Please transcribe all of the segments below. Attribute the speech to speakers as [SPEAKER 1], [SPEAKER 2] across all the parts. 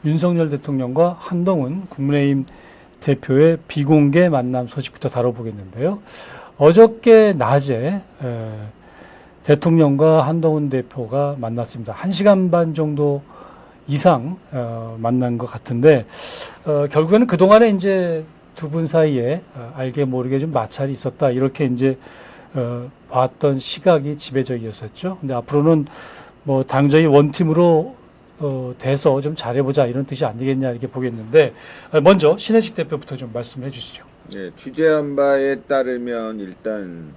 [SPEAKER 1] 윤석열 대통령과 한동훈 국민의힘 대표의 비공개 만남 소식부터 다뤄보겠는데요. 어저께 낮에 대통령과 한동훈 대표가 만났습니다. 1시간 반 정도 이상 만난 것 같은데 결국에는 그동안에 이제 두 분 사이에 알게 모르게 좀 마찰이 있었다, 이렇게 이제 봤던 시각이 지배적이었었죠. 근데 앞으로는 뭐 당정이 원팀으로 돼서 좀 잘해보자, 이런 뜻이 아니겠냐, 이렇게 보겠는데 먼저 신혜식 대표부터 좀 말씀해 주시죠.
[SPEAKER 2] 네, 취재한 바에 따르면 일단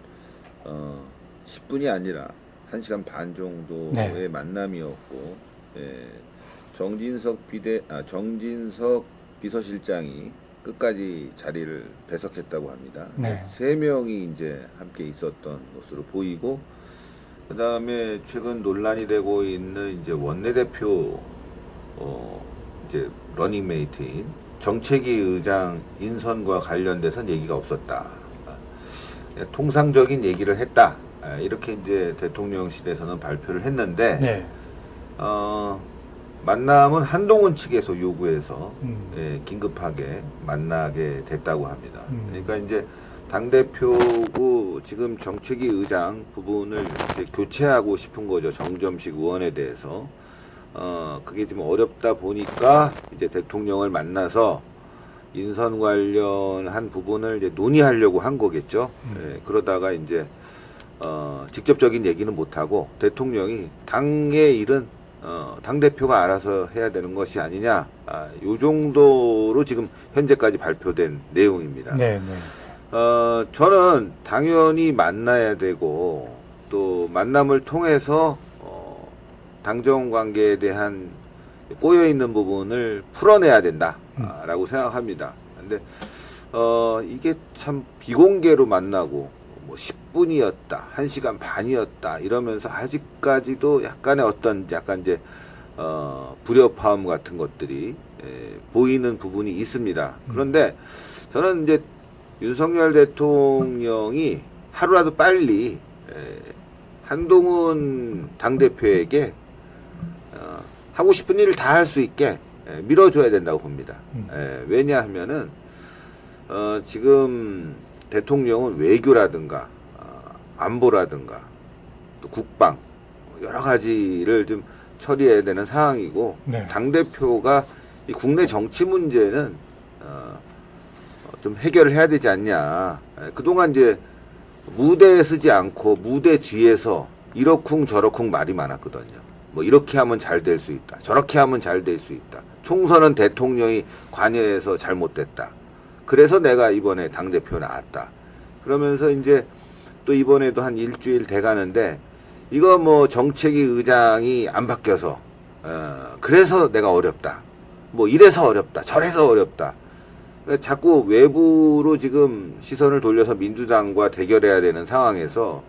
[SPEAKER 2] 10분이 아니라 1시간 반 정도의
[SPEAKER 1] 네.
[SPEAKER 2] 만남이었고, 정진석 비서실장이 끝까지 자리를 배석했다고 합니다.
[SPEAKER 1] 네.
[SPEAKER 2] 3명이 이제 함께 있었던 것으로 보이고, 그 다음에 최근 논란이 되고 있는 이제 원내대표 이제 러닝메이트인 정책위 의장 인선과 관련돼서는 얘기가 없었다. 통상적인 얘기를 했다. 이렇게 이제 대통령실에서는 발표를 했는데,
[SPEAKER 1] 네.
[SPEAKER 2] 만남은 한동훈 측에서 요구해서 긴급하게 만나게 됐다고 합니다. 그러니까 이제 당대표고 지금 정책위 의장 부분을 이제 교체하고 싶은 거죠. 정점식 의원에 대해서. 그게 좀 어렵다 보니까 이제 대통령을 만나서 인선 관련한 부분을 이제 논의하려고 한 거겠죠. 그러다가 이제 직접적인 얘기는 못하고 대통령이 당의 일은 당대표가 알아서 해야 되는 것이 아니냐, 요 정도로 지금 현재까지 발표된 내용입니다.
[SPEAKER 1] 네, 네.
[SPEAKER 2] 저는 당연히 만나야 되고, 또 만남을 통해서 당정 관계에 대한 꼬여있는 부분을 풀어내야 된다라고 생각합니다. 근데 이게 참 비공개로 만나고 뭐 10분이었다, 1시간 반이었다 이러면서 아직까지도 약간의 약간 이제 불협화음 같은 것들이 보이는 부분이 있습니다. 그런데 저는 이제 윤석열 대통령이 하루라도 빨리 한동훈 당대표에게 하고 싶은 일을 다 할 수 있게 밀어줘야 된다고 봅니다. 왜냐하면은 지금 대통령은 외교라든가 안보라든가 또 국방 여러 가지를 좀 처리해야 되는 상황이고,
[SPEAKER 1] 네.
[SPEAKER 2] 당대표가 이 국내 정치 문제는 좀 해결을 해야 되지 않냐. 그동안 이제 무대에 서지 않고 무대 뒤에서 이러쿵 저러쿵 말이 많았거든요. 뭐 이렇게 하면 잘 될 수 있다, 저렇게 하면 잘 될 수 있다, 총선은 대통령이 관여해서 잘못됐다, 그래서 내가 이번에 당대표 나왔다, 그러면서 이제 또 이번에도 한 일주일 돼가는데 이거 뭐 정책위 의장이 안 바뀌어서 그래서 내가 어렵다, 뭐 이래서 어렵다, 저래서 어렵다, 그러니까 자꾸 외부로 지금 시선을 돌려서 민주당과 대결해야 되는 상황에서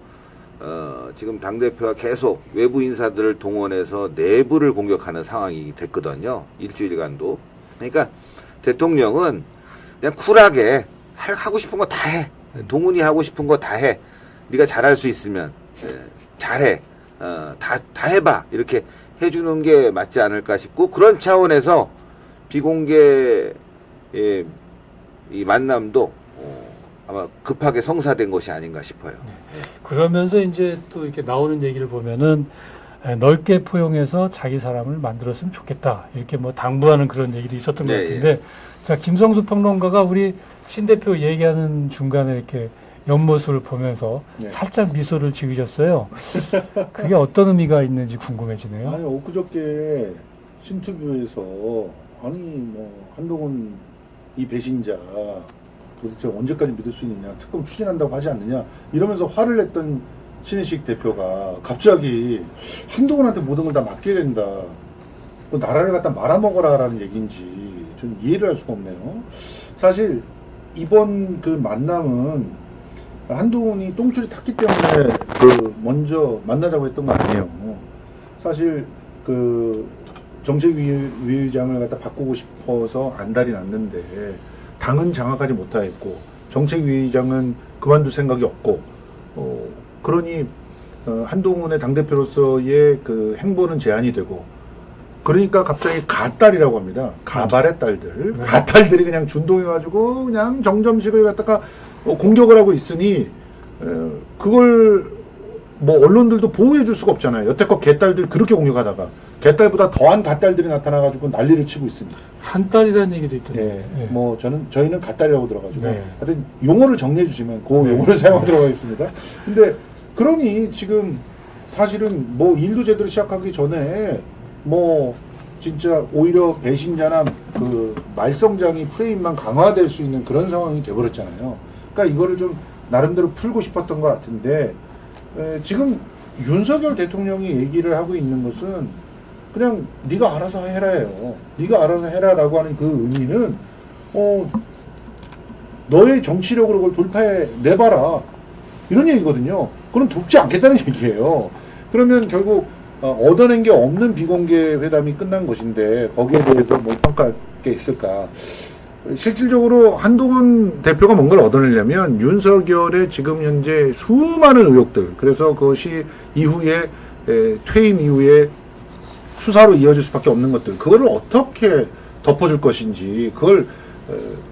[SPEAKER 2] 지금 당대표가 계속 외부 인사들을 동원해서 내부를 공격하는 상황이 됐거든요. 일주일간도. 그러니까 대통령은 그냥 쿨하게 하고 싶은 거 다 해. 동훈이 하고 싶은 거 다 해. 네가 잘할 수 있으면 잘해. 다 해봐. 이렇게 해주는 게 맞지 않을까 싶고, 그런 차원에서 비공개 이 만남도 아마 급하게 성사된 것이 아닌가 싶어요.
[SPEAKER 1] 그러면서 이제 또 이렇게 나오는 얘기를 보면은 넓게 포용해서 자기 사람을 만들었으면 좋겠다, 이렇게 뭐 당부하는 그런 얘기도 있었던 것 같은데, 자, 김성수 평론가가 우리 신 대표 얘기하는 중간에 이렇게 옆모습을 보면서 살짝 미소를 지으셨어요. 그게 어떤 의미가 있는지 궁금해지네요.
[SPEAKER 3] 아니, 엊그저께 신투뷰에서 아니 뭐 한동훈 이 배신자 도대체 언제까지 믿을 수 있느냐, 특검 추진한다고 하지 않느냐 이러면서 화를 냈던 신혜식 대표가 갑자기 한동훈한테 모든 걸 다 맡겨야 된다, 그 나라를 갖다 말아먹어라라는 얘기인지 좀 이해를 할 수가 없네요. 사실 이번 그 만남은 한동훈이 똥줄이 탔기 때문에 그 먼저 만나자고 했던 거 아니에요. 사실 그 정책위의장을 갖다 바꾸고 싶어서 안달이 났는데 당은 장악하지 못하였고 정책위의장은 그만둘 생각이 없고, 그러니 한동훈의 당대표로서의 그 행보는 제한이 되고, 그러니까 갑자기 가딸이라고 합니다. 가발의 딸들. 가딸들이 그냥 준동해가지고 그냥 정점식을 갖다가 공격을 하고 있으니 그걸 뭐 언론들도 보호해 줄 수가 없잖아요. 여태껏 개딸들 그렇게 공격하다가 개딸보다 더한 가딸들이 나타나가지고 난리를 치고 있습니다.
[SPEAKER 1] 한 딸이라는 얘기도 있던데.
[SPEAKER 3] 예,
[SPEAKER 1] 예.
[SPEAKER 3] 뭐 저희는 가딸이라고 들어가지고
[SPEAKER 1] 네.
[SPEAKER 3] 하여튼 용어를 정리해 주시면 그
[SPEAKER 1] 네.
[SPEAKER 3] 용어를 사용하도록 하겠습니다. 근데 그러니 지금 사실은 뭐 일도 제대로 시작하기 전에 뭐 진짜 오히려 배신자나 그 말썽장이 프레임만 강화될 수 있는 그런 상황이 돼버렸잖아요. 그러니까 이거를 좀 나름대로 풀고 싶었던 것 같은데 지금 윤석열 대통령이 얘기를 하고 있는 것은 그냥 네가 알아서 해라예요. 네가 알아서 해라라고 하는 그 의미는 너의 정치력으로 그걸 돌파해 내봐라 이런 얘기거든요. 그럼 돕지 않겠다는 얘기예요. 그러면 결국 얻어낸 게 없는 비공개 회담이 끝난 것인데 거기에 대해서 뭐 평가할 게 있을까? 실질적으로 한동훈 대표가 뭔가를 얻어내려면 윤석열의 지금 현재 수많은 의혹들, 그래서 그것이 이후에 퇴임 이후에 수사로 이어질 수밖에 없는 것들, 그거를 어떻게 덮어줄 것인지 그걸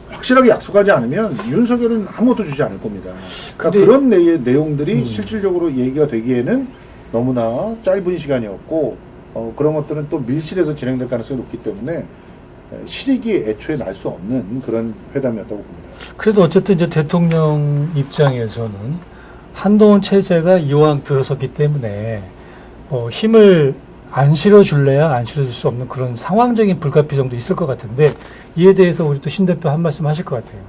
[SPEAKER 3] 확실하게 약속하지 않으면 윤석열은 아무것도 주지 않을 겁니다. 그러니까 그런 내용들이 실질적으로 얘기가 되기에는 너무나 짧은 시간이었고 그런 것들은 또 밀실에서 진행될 가능성이 높기 때문에 실익이 애초에 날 수 없는 그런 회담이었다고 봅니다.
[SPEAKER 1] 그래도 어쨌든 이제 대통령 입장에서는 한동훈 체제가 이왕 들어섰기 때문에 힘을 안 실어줄래야 안 실어줄 수 없는 그런 상황적인 불가피성도 있을 것 같은데 이에 대해서 우리 또 신 대표 한 말씀 하실 것 같아요.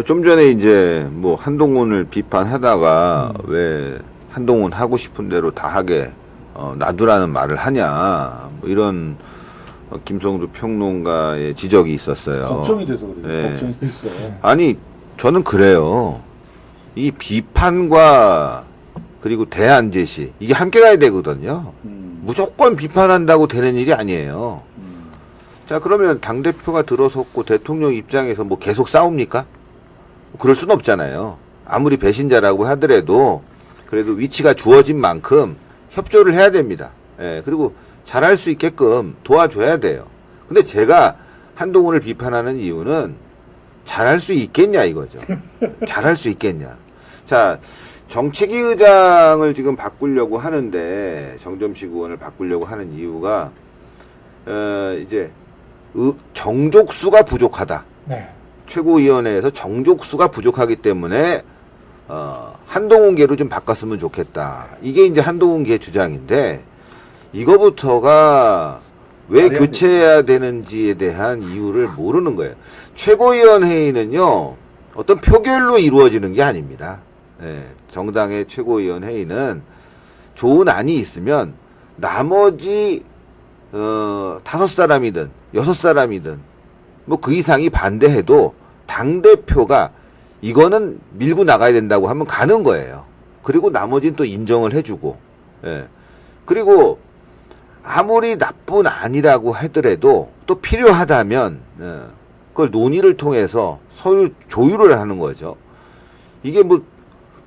[SPEAKER 2] 좀 전에 이제 뭐 한동훈을 비판하다가 왜 한동훈 하고 싶은 대로 다 하게 놔두라는 말을 하냐 뭐 이런 김성주 평론가의 지적이 있었어요.
[SPEAKER 3] 걱정이 돼서 그래요.
[SPEAKER 2] 네.
[SPEAKER 3] 걱정이 됐어요.
[SPEAKER 2] 아니 저는 그래요. 이 비판과 그리고 대안 제시 이게 함께 가야 되거든요. 무조건 비판한다고 되는 일이 아니에요. 자 그러면 당대표가 들어섰고 대통령 입장에서 뭐 계속 싸웁니까? 그럴 수는 없잖아요. 아무리 배신자라고 하더라도 그래도 위치가 주어진 만큼 협조를 해야 됩니다. 예, 그리고 잘할 수 있게끔 도와줘야 돼요. 근데 제가 한동훈을 비판하는 이유는 잘할 수 있겠냐 이거죠. 잘할 수 있겠냐. 자, 정책위 의장을 지금 바꾸려고 하는데 정점식 의원을 바꾸려고 하는 이유가 이제 정족수가 부족하다.
[SPEAKER 1] 네.
[SPEAKER 2] 최고위원회에서 정족수가 부족하기 때문에 한동훈계로 좀 바꿨으면 좋겠다. 이게 이제 한동훈계 주장인데 이거부터가 왜 교체해야 되는지에 대한 이유를 모르는 거예요. 최고위원회의는요, 어떤 표결로 이루어지는 게 아닙니다. 예, 정당의 최고위원회의는 좋은 안이 있으면 나머지 5사람이든 6사람이든 뭐 그 이상이 반대해도 당대표가 이거는 밀고 나가야 된다고 하면 가는 거예요. 그리고 나머지는 또 인정을 해주고, 예. 그리고 아무리 나쁜 안이라고 하더라도 또 필요하다면 그걸 논의를 통해서 서로 조율을 하는 거죠. 이게 뭐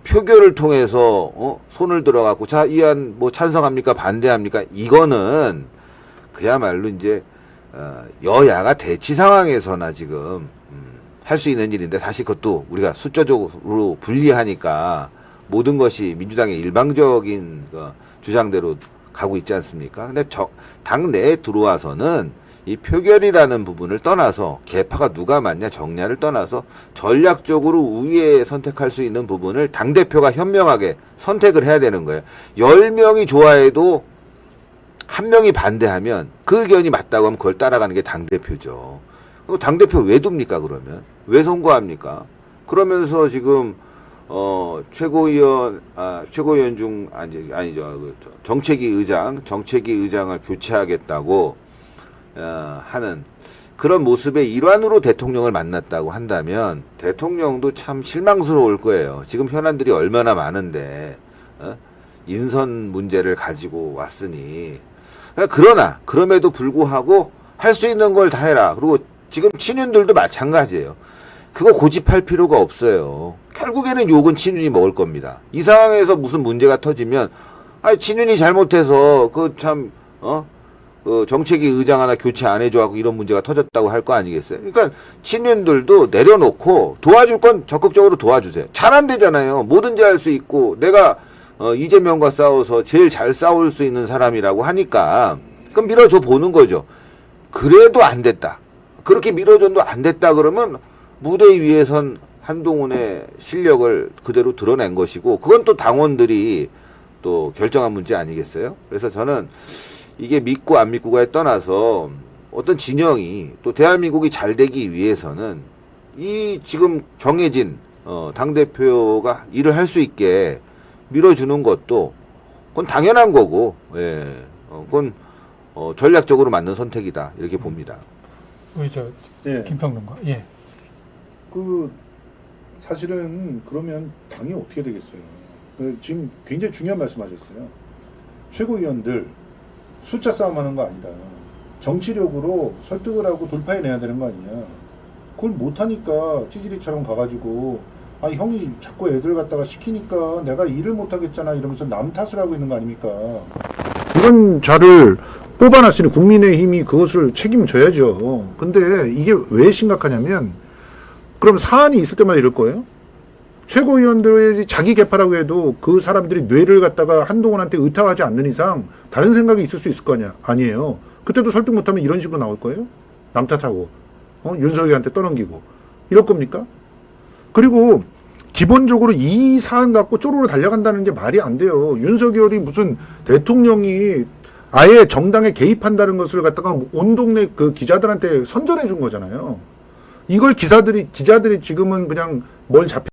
[SPEAKER 2] 표결을 통해서 손을 들어갖고 자, 이 안 뭐 찬성합니까 반대합니까? 이거는 그야말로 이제 여야가 대치 상황에서나 지금 할 수 있는 일인데 사실 그것도 우리가 숫자적으로 분리하니까 모든 것이 민주당의 일방적인 주장대로 가고 있지 않습니까? 근데 당 내에 들어와서는 이 표결이라는 부분을 떠나서 개파가 누가 맞냐 정냐를 떠나서 전략적으로 우위에 선택할 수 있는 부분을 당대표가 현명하게 선택을 해야 되는 거예요. 10명이 좋아해도 한 명이 반대하면 그 의견이 맞다고 하면 그걸 따라가는 게 당대표죠. 당대표 왜 둡니까 그러면? 왜 선거합니까? 그러면서 지금 최고위원 중 아니죠. 정책위 의장을 교체하겠다고 하는 그런 모습의 일환으로 대통령을 만났다고 한다면 대통령도 참 실망스러울 거예요. 지금 현안들이 얼마나 많은데 인선 문제를 가지고 왔으니 그러나 그럼에도 불구하고 할 수 있는 걸 다 해라. 그리고 지금 친윤들도 마찬가지예요. 그거 고집할 필요가 없어요. 결국에는 욕은 친윤이 먹을 겁니다. 이 상황에서 무슨 문제가 터지면 친윤이 잘못해서 정책위 의장 하나 교체 안 해줘하고 이런 문제가 터졌다고 할 거 아니겠어요? 그러니까 친윤들도 내려놓고 도와줄 건 적극적으로 도와주세요. 잘 안 되잖아요. 뭐든지 할 수 있고 내가 이재명과 싸워서 제일 잘 싸울 수 있는 사람이라고 하니까 그럼 밀어줘 보는 거죠. 그래도 안 됐다. 그렇게 밀어줘도 안 됐다 그러면 무대 위에선 한동훈의 실력을 그대로 드러낸 것이고 그건 또 당원들이 또 결정한 문제 아니겠어요? 그래서 저는 이게 믿고 안 믿고가에 떠나서 어떤 진영이 또 대한민국이 잘 되기 위해서는 이 지금 정해진 당대표가 일을 할 수 있게 밀어주는 것도 그건 당연한 거고 예, 그건 전략적으로 맞는 선택이다 이렇게 봅니다.
[SPEAKER 1] 우리 저
[SPEAKER 3] 예.
[SPEAKER 1] 김평론가. 예.
[SPEAKER 3] 그 사실은 그러면 당이 어떻게 되겠어요? 지금 굉장히 중요한 말씀하셨어요. 최고위원들 숫자 싸움하는 거 아니다. 정치력으로 설득을 하고 돌파해내야 되는 거 아니냐. 그걸 못하니까 찌질이처럼 가가지고 아 형이 자꾸 애들 갖다가 시키니까 내가 일을 못하겠잖아 이러면서 남 탓을 하고 있는 거 아닙니까? 이런 자를 뽑아놨으니 국민의힘이 그것을 책임져야죠. 근데 이게 왜 심각하냐면 그럼 사안이 있을 때마다 이럴 거예요? 최고위원들이 자기 개파라고 해도 그 사람들이 뇌를 갖다가 한동훈한테 의탁하지 않는 이상 다른 생각이 있을 수 있을 거 아니에요. 그때도 설득 못하면 이런 식으로 나올 거예요? 남 탓하고 윤석열한테 떠넘기고 이럴 겁니까? 그리고 기본적으로 이 사안 갖고 쪼로로 달려간다는 게 말이 안 돼요. 윤석열이 무슨 대통령이 아예 정당에 개입한다는 것을 갖다가 온 동네 그 기자들한테 선전해 준 거잖아요. 이걸 기자들이 지금은 그냥 뭘 잡혀